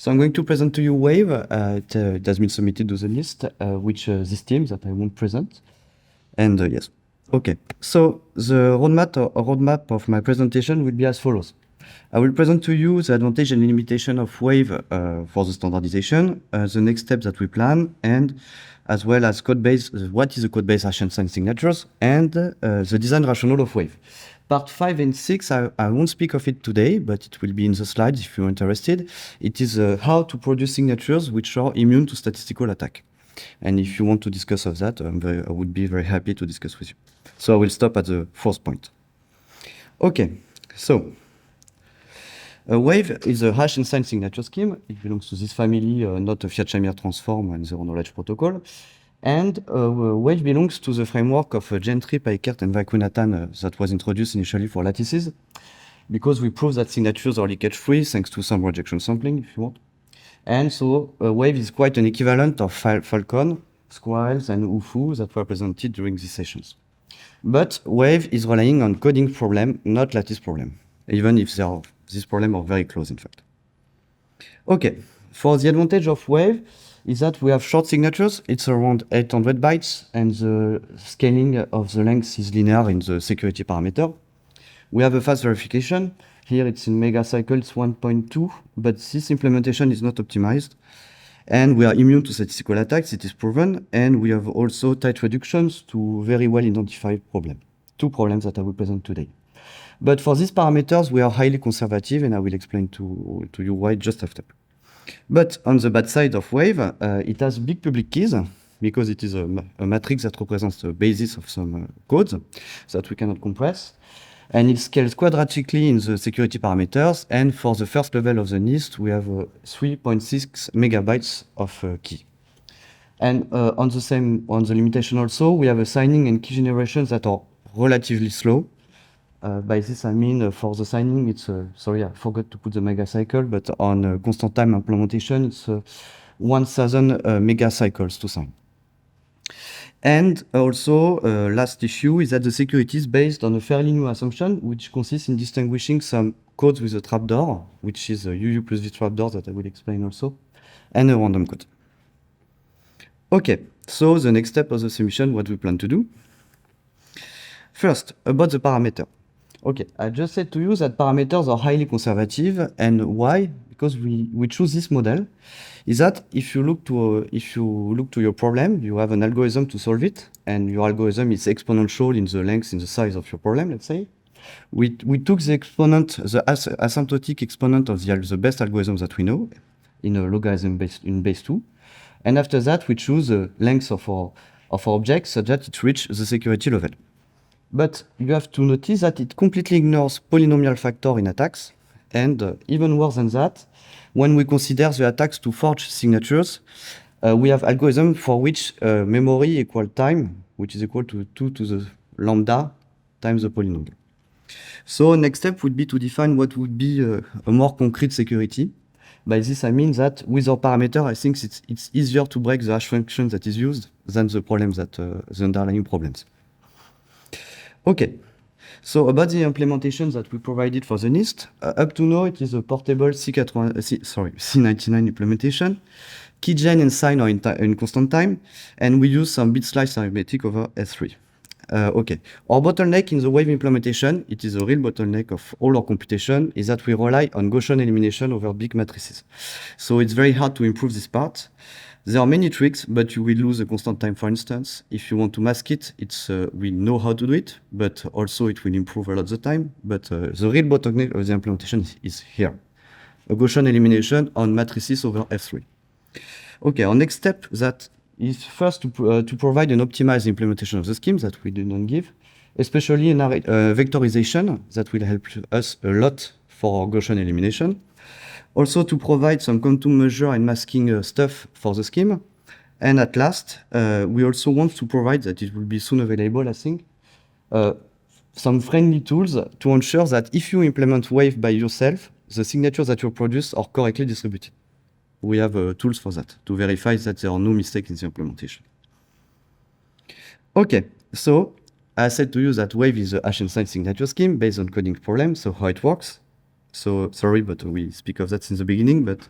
So I'm going to present to you Wave. It has been submitted to the list, which this team that I won't present. And yes, okay. So the roadmap of my presentation will be as follows. I will present to you the advantage and limitation of Wave for the standardization, the next steps that we plan, and as well as code base, what is the code base hash and sign signatures, and the design rationale of Wave. Part 5 and 6, I won't speak of it today, but it will be in the slides if you're interested. It is how to produce signatures which are immune to statistical attack. And if you want to discuss of that, I would be very happy to discuss with you. So I will stop at the fourth point. Okay, so Wave is a hash and sign signature scheme. It belongs to this family, not a Fiat-Shamir transform and zero knowledge protocol. And Wave belongs to the framework of Gentry, Peikert, and Vaikunatham that was introduced initially for lattices, because we prove that signatures are leakage-free thanks to some rejection sampling, if you want. And so Wave is quite an equivalent of Falcon, Squirrels, and UFU that were presented during these sessions. But Wave is relying on coding problem, not lattice problem, even if these problems are very close, in fact. Okay, for the advantage of Wave is that we have short signatures. It's around 800 bytes, and the scaling of the length is linear in the security parameter. We have a fast verification. Here it's in megacycles 1.2, but this implementation is not optimized. And we are immune to statistical attacks, it is proven, and we have also tight reductions to very well identified problems. Two problems that I will present today. But for these parameters, we are highly conservative, and I will explain to you why just after. But on the bad side of Wave, it has big public keys, because it is a matrix that represents the basis of some codes that we cannot compress. And it scales quadratically in the security parameters. And for the first level of the NIST, we have 3.6 megabytes of key. And on the limitation also, we have a signing and key generations that are relatively slow. By this I mean for the signing, it's sorry, I forgot to put the megacycle, but on constant time implementation, it's 1,000 megacycles to sign. And also, last issue is that the security is based on a fairly new assumption, which consists in distinguishing some codes with a trapdoor, which is a UU plus V trapdoor that I will explain also, and a random code. Okay, so the next step of the submission, what we plan to do. First, about the parameter. Okay, I just said to you that parameters are highly conservative, and why? Because we choose this model, is that if you look to your problem, you have an algorithm to solve it, and your algorithm is exponential in the length, in the size of your problem, let's say. We took the exponent, the asymptotic exponent of the best algorithm that we know, in a logarithm in base 2, and after that we choose the length of our object so that it reaches the security level. But you have to notice that it completely ignores polynomial factor in attacks, and even worse than that, when we consider the attacks to forge signatures, we have algorithm for which memory equal time, which is equal to 2 to the lambda times the polynomial. So next step would be to define what would be a more concrete security. By this I mean that with our parameter, I think it's easier to break the hash function that is used than the problems that the underlying problems. Okay, so about the implementation that we provided for the NIST, up to now it is a portable C99 implementation. Keygen and sign are in constant time, and we use some bit slice arithmetic over S3. Okay, our bottleneck in the Wave implementation, it is a real bottleneck of all our computation, is that we rely on Gaussian elimination over big matrices. So it's very hard to improve this part. There are many tricks, but you will lose a constant time, for instance. If you want to mask it, we know how to do it, but also it will improve a lot of the time. But the real bottleneck of the implementation is here. A Gaussian elimination on matrices over F3. Okay, our next step that is first to provide an optimized implementation of the scheme that we did not give, especially in vectorization that will help us a lot for Gaussian elimination. Also to provide some countermeasure and masking stuff for the scheme. And at last, we also want to provide, that it will be soon available, I think, some friendly tools to ensure that if you implement Wave by yourself, the signatures that you produce are correctly distributed. We have tools for that, to verify that there are no mistakes in the implementation. Okay, so I said to you that Wave is a hash and sign signature scheme based on coding problem, so how it works. So sorry, but we speak of that since the beginning, but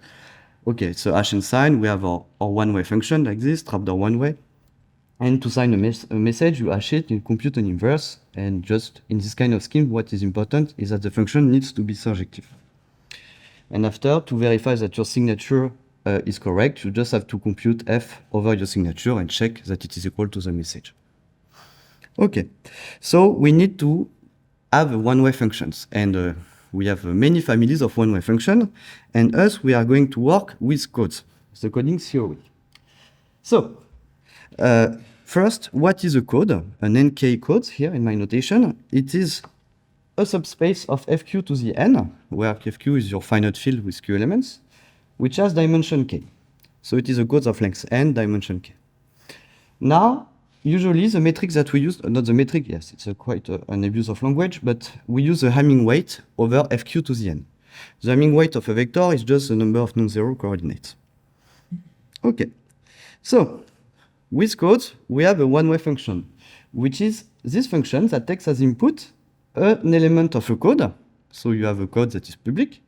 Okay, so hash and sign, we have our one-way function like this, trapdoor one-way. And to sign a message, you hash it, you compute an inverse, and just in this kind of scheme, what is important is that the function needs to be surjective. And after, to verify that your signature is correct, you just have to compute f over your signature and check that it is equal to the message. Okay, so we need to have one-way functions, and we have many families of one-way function, and us, we are going to work with codes, the coding theory. So, first, what is a code? An NK code here in my notation. It is a subspace of fq to the n, where fq is your finite field with q elements, which has dimension k. So it is a code of length n, dimension k. Now, usually the metric that we use, not the metric, yes, it's quite an abuse of language, but we use the Hamming weight over fq to the n. The Hamming weight of a vector is just the number of non-zero coordinates. Okay, so with codes, we have a one-way function, which is this function that takes as input an element of a code. So you have a code that is public.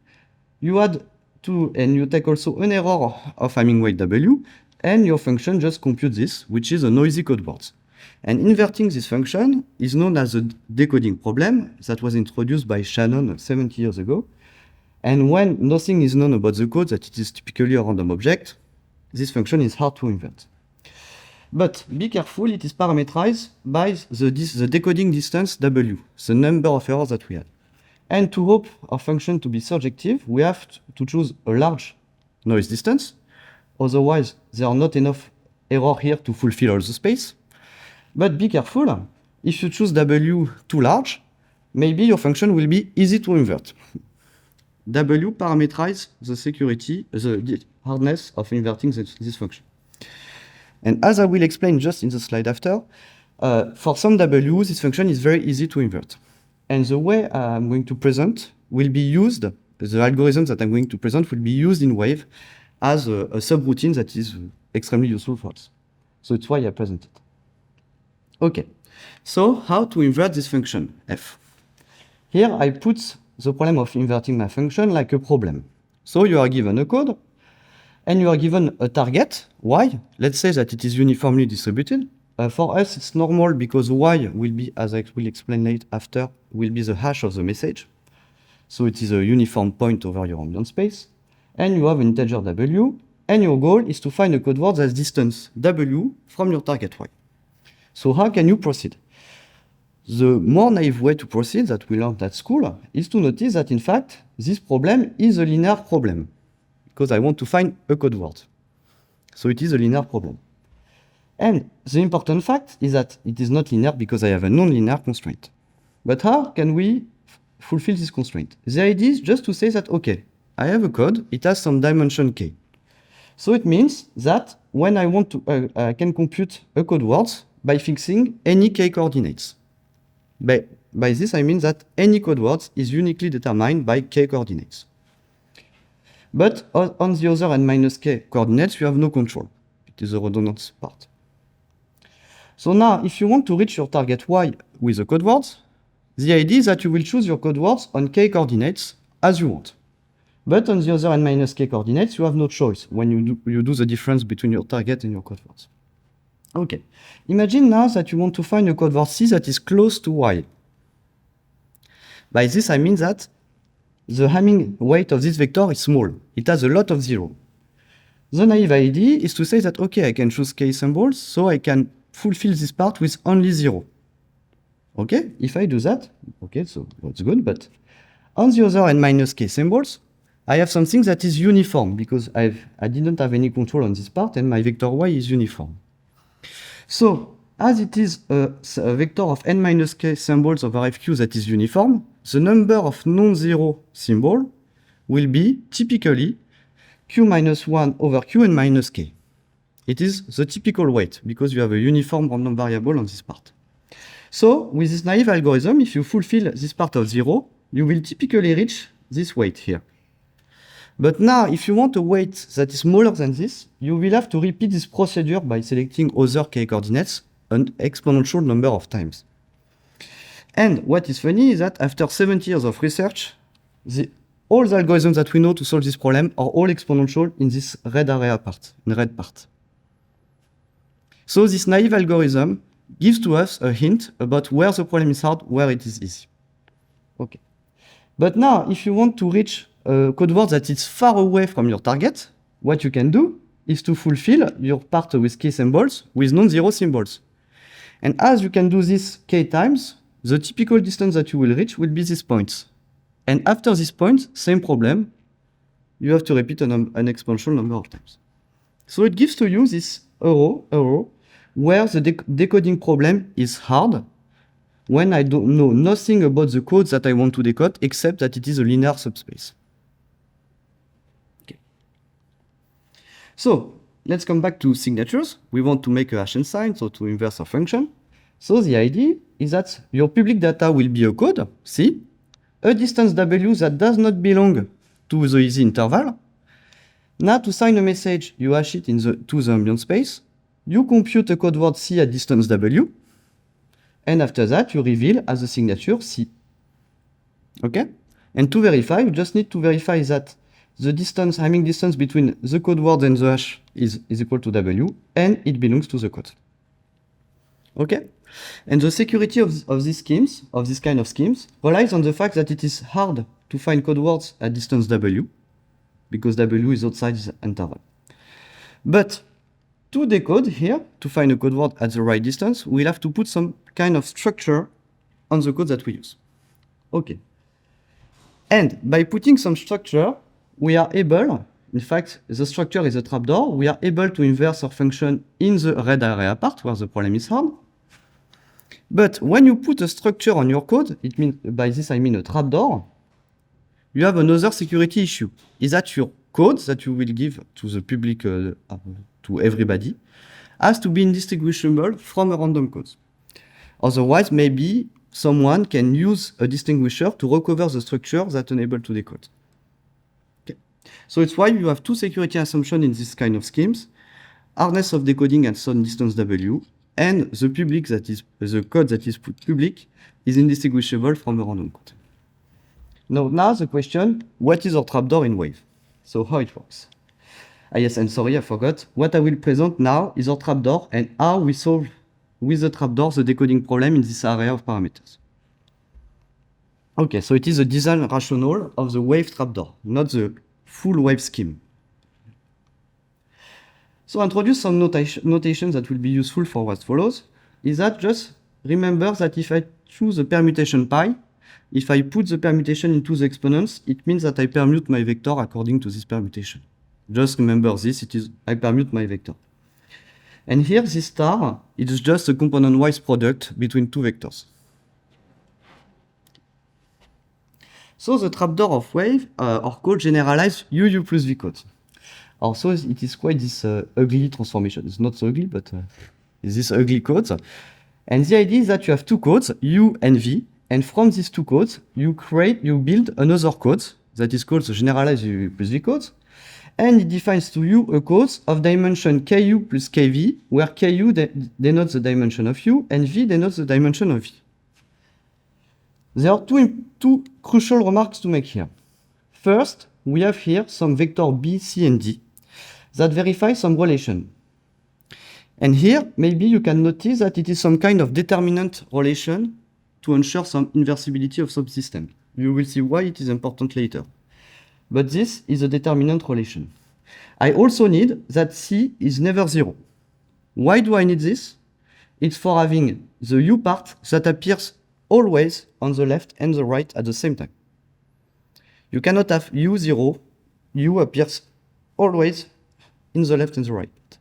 You add to, and you take also an error of Hamming weight w, and your function just computes this, which is a noisy code word. And inverting this function is known as a decoding problem that was introduced by Shannon 70 years ago. And when nothing is known about the code, that it is typically a random object, this function is hard to invert. But be careful, it is parameterized by the decoding distance w, the number of errors that we had. And to hope our function to be surjective, we have to choose a large noise distance. Otherwise, there are not enough errors here to fulfill all the space. But be careful, if you choose w too large, maybe your function will be easy to invert. W parameterizes the security, the hardness of inverting this function. And as I will explain just in the slide after, for some W, this function is very easy to invert. And the way I'm going to present will be used, the algorithm that I'm going to present will be used in Wave as a subroutine that is extremely useful for us. So it's why I present it. Okay, so how to invert this function, f? Here I put the problem of inverting my function like a problem. So you are given a code, and you are given a target, y. Let's say that it is uniformly distributed. For us, it's normal because y will be, as I will explain later after, will be the hash of the message. So it is a uniform point over your ambient space. And you have an integer w, and your goal is to find a code word that's distance w from your target y. So how can you proceed? The more naive way to proceed that we learned at school is to notice that, in fact, this problem is a linear problem, because I want to find a code word. So it is a linear problem. And the important fact is that it is not linear because I have a non-linear constraint. But how can we fulfill this constraint? The idea is just to say that, okay, I have a code, it has some dimension k. So it means that when I want to, I can compute a code word by fixing any k coordinates. By this I mean that any code word is uniquely determined by k coordinates. But on the other n minus k coordinates, you have no control. It is a redundant part. So now, if you want to reach your target y with the code words, the idea is that you will choose your code words on k coordinates as you want. But on the other n minus k coordinates, you have no choice when you do the difference between your target and your code words. Okay. Imagine now that you want to find a code word c that is close to y. By this I mean that the Hamming weight of this vector is small. It has a lot of zero. The naive idea is to say that, okay, I can choose k symbols, so I can fulfill this part with only 0. Okay, if I do that, okay, so that's good, but on the other n minus k symbols, I have something that is uniform, because I didn't have any control on this part, and my vector y is uniform. So, as it is a vector of n minus k symbols over fq that is uniform, the number of non-zero symbols will be typically q minus 1 over q and minus k. It is the typical weight, because you have a uniform random variable on this part. So, with this naive algorithm, if you fulfill this part of 0, you will typically reach this weight here. But now, if you want a weight that is smaller than this, you will have to repeat this procedure by selecting other k coordinates an exponential number of times. And what is funny is that after 70 years of research, all the algorithms that we know to solve this problem are all exponential in this red area part, in red part. So this naive algorithm gives to us a hint about where the problem is hard, where it is easy. Okay. But now, if you want to reach a code word that is far away from your target, what you can do is to fulfill your part with key symbols with non-zero symbols. And as you can do this k times, the typical distance that you will reach will be these points. And after this point, same problem, you have to repeat an exponential number of times. So it gives to you this arrow, where the decoding problem is hard, when I don't know nothing about the code that I want to decode, except that it is a linear subspace. Okay. So let's come back to signatures. We want to make a hash sign, so to inverse a function. So the idea is that your public data will be a code, C, a distance W that does not belong to the easy interval. Now to sign a message, you hash it to the ambient space. You compute a code word C at distance W. And after that, you reveal as a signature C. Okay? And to verify, you just need to verify that the distance, Hamming distance between the code word and the hash is equal to W, and it belongs to the code. Okay? And the security of these schemes, of this kind of schemes, relies on the fact that it is hard to find code words at distance W, because W is outside the interval. But to decode here, to find a code word at the right distance, we'll have to put some kind of structure on the code that we use. Okay. And by putting some structure, we are able, in fact, the structure is a trapdoor, we are able to inverse our function in the red area part where the problem is hard. But when you put a structure on your code, it means, by this I mean a trapdoor, you have another security issue. Is that your code that you will give to the public, to everybody, has to be indistinguishable from a random code. Otherwise, maybe someone can use a distinguisher to recover the structure that enable to decode. Okay. So it's why you have two security assumptions in this kind of schemes: hardness of decoding at some distance W, and the public that is the code that is put public is indistinguishable from a random code. Now the question: what is our trapdoor in Wave? So how it works? Yes, and sorry, I forgot. What I will present now is our trapdoor and how we solve with the trapdoor the decoding problem in this area of parameters. Okay, so it is the design rationale of the Wave trapdoor, not the full Wave scheme. So I introduce some notations that will be useful for what follows. Is that just remember that if I choose a permutation pi, if I put the permutation into the exponents, it means that I permute my vector according to this permutation. Just remember this, it is I permute my vector. And here, this star, it is just a component-wise product between two vectors. So the trapdoor of Wave are called generalized UU plus V codes. Also, it is quite this ugly transformation. It's not so ugly, but it's this ugly codes. And the idea is that you have two codes, U and V, and from these two codes, you build another code that is called the generalized UU plus V codes. And it defines to you a code of dimension Ku plus Kv, where Ku denotes the dimension of U, and V denotes the dimension of V. There are two crucial remarks to make here. First, we have here some vector B, C, and D that verify some relation. And here, maybe you can notice that it is some kind of determinant relation to ensure some inversibility of subsystem. You will see why it is important later. But this is a determinant relation. I also need that C is never 0. Why do I need this? It's for having the U part that appears always on the left and the right at the same time. You cannot have U0, U appears always in the left and the right.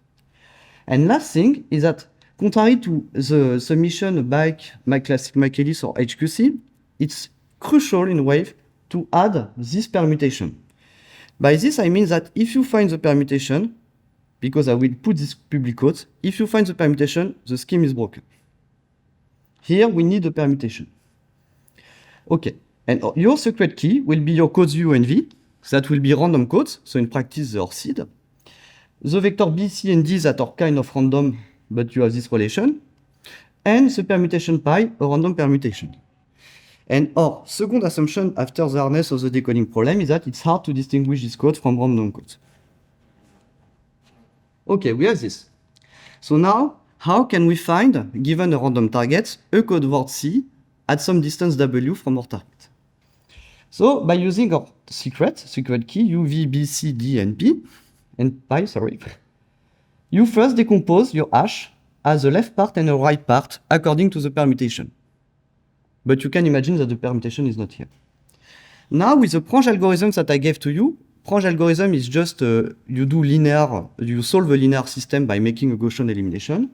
And last thing is that, contrary to the submission by Michaelis or HQC, it's crucial in Wave to add this permutation. By this, I mean that if you find the permutation, because I will put this public code, if you find the permutation, the scheme is broken. Here, we need a permutation. Okay, and your secret key will be your codes U and V. That will be random codes, so in practice, they are seed. The vector B, C, and D that are kind of random, but you have this relation. And the permutation pi, a random permutation. And our second assumption after the hardness of the decoding problem is that it's hard to distinguish this code from random code. Okay, we have this. So now, how can we find, given a random target, a code word C at some distance W from our target? So by using our secret key U, V, B, C, D, and P, and pi, sorry, you first decompose your hash as a left part and a right part according to the permutation. But you can imagine that the permutation is not here. Now with the Prange algorithm that I gave to you, Prange algorithm is just you solve a linear system by making a Gaussian elimination.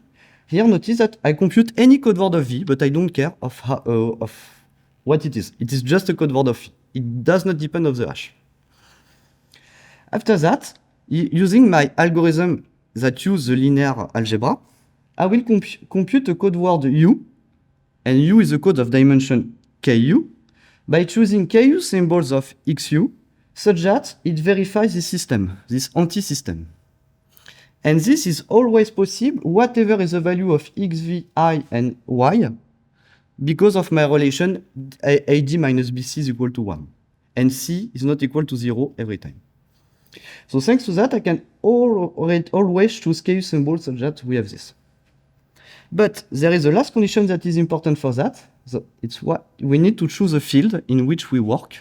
Here notice that I compute any code word of V, but I don't care of what it is. It is just a code word of V. It does not depend on the hash. After that, using my algorithm that use the linear algebra, I will compute a code word U, and U is a code of dimension KU, by choosing KU symbols of XU, such that it verifies this system, this anti-system. And this is always possible, whatever is the value of XV, I, and Y, because of my relation AD minus BC is equal to 1. And C is not equal to 0 every time. So thanks to that, I can always choose KU symbols such that we have this. But there is a last condition that is important for that. So it's what we need to choose a field in which we work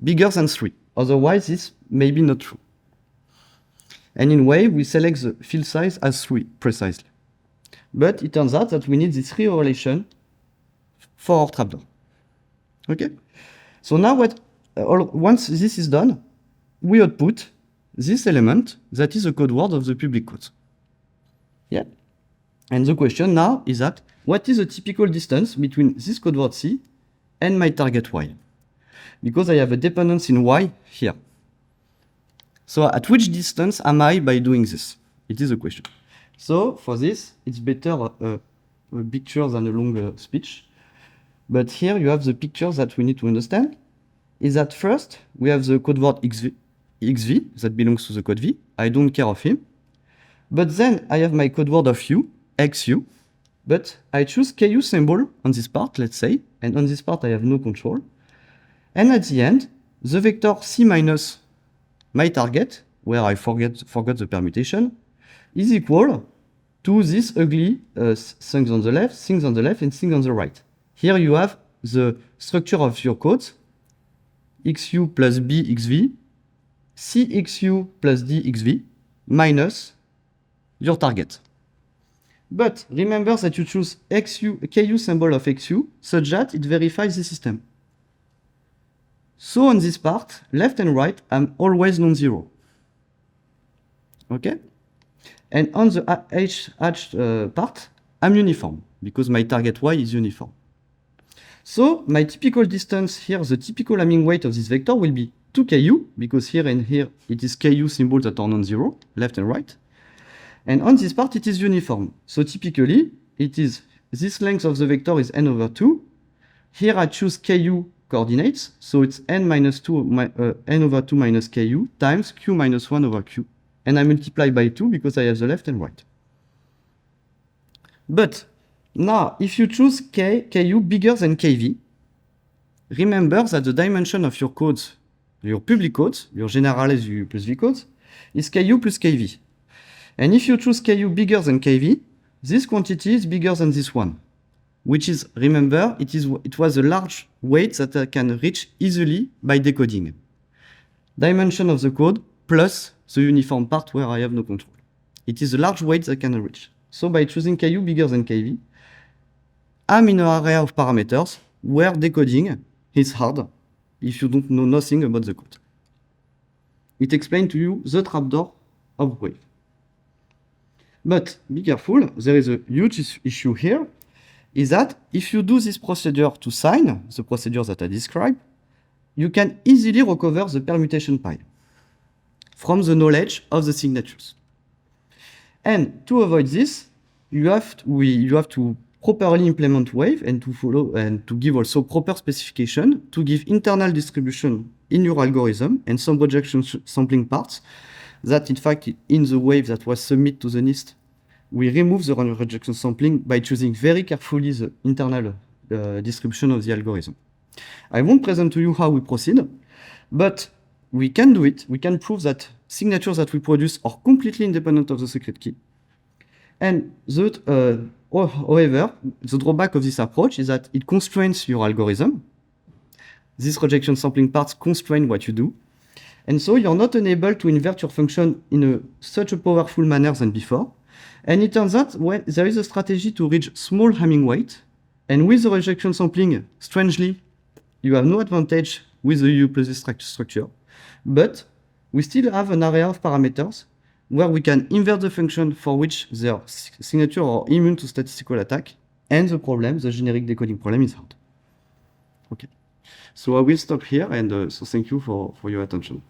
bigger than 3. Otherwise, this may be not true. And in Wave, we select the field size as 3 precisely. But it turns out that we need this 3 relation for our trapdoor. Okay? So now once this is done, we output this element that is a code word of the public code. Yeah? And the question now is that, what is the typical distance between this code word C and my target Y? Because I have a dependence in Y here. So at which distance am I by doing this? It is a question. So for this, it's better a picture than a long speech. But here you have the picture that we need to understand. Is that first, we have the code word XV that belongs to the code V. I don't care of him. But then I have my code word of U, XU. But I choose KU symbol on this part, let's say. And on this part, I have no control. And at the end, the vector C minus my target, where I forgot the permutation, is equal to this ugly things on the left, and things on the right. Here you have the structure of your code, XU plus B XV, CXU plus D XV, minus your target. But remember that you choose KU symbol of XU such that it verifies the system. So on this part, left and right, I'm always non-zero. Okay? And on the H part, I'm uniform, because my target Y is uniform. So my typical distance here, the typical Hamming weight of this vector will be 2KU, because here and here it is KU symbols that are non-zero, left and right. And on this part, it is uniform. So typically, it is this length of the vector is n over 2. Here I choose KU coordinates, so it's n over 2 minus KU times Q minus 1 over Q. And I multiply by 2 because I have the left and right. But now, if you choose KU bigger than KV, remember that the dimension of your codes, your public codes, your generalized U plus V codes, is KU plus KV. And if you choose KU bigger than KV, this quantity is bigger than this one, which is, remember, it was a large weight that I can reach easily by decoding. Dimension of the code plus the uniform part where I have no control. It is a large weight that I can reach. So by choosing KU bigger than KV, I'm in an area of parameters where decoding is hard if you don't know nothing about the code. It explains to you the trapdoor of Wave. But be careful, there is a huge issue here, is that if you do this procedure to sign, the procedure that I described, you can easily recover the permutation pile from the knowledge of the signatures. And to avoid this, you have to properly implement Wave and to follow and to give also proper specification to give internal distribution in your algorithm and some rejection sampling parts that in fact in the Wave that was submitted to the NIST, we remove the rejection sampling by choosing very carefully the internal distribution of the algorithm. I won't present to you how we proceed, but we can do it. We can prove that signatures that we produce are completely independent of the secret key. And however, the drawback of this approach is that it constrains your algorithm. These rejection sampling parts constrain what you do. And so you're not unable to invert your function in such a powerful manner than before. And it turns out there is a strategy to reach small Hamming weight. And with the rejection sampling, strangely, you have no advantage with the UU plus structure. But we still have an area of parameters where we can invert the function for which their signature are immune to statistical attack. And the problem, the generic decoding problem, is hard. Okay. So I will stop here, and so thank you for your attention.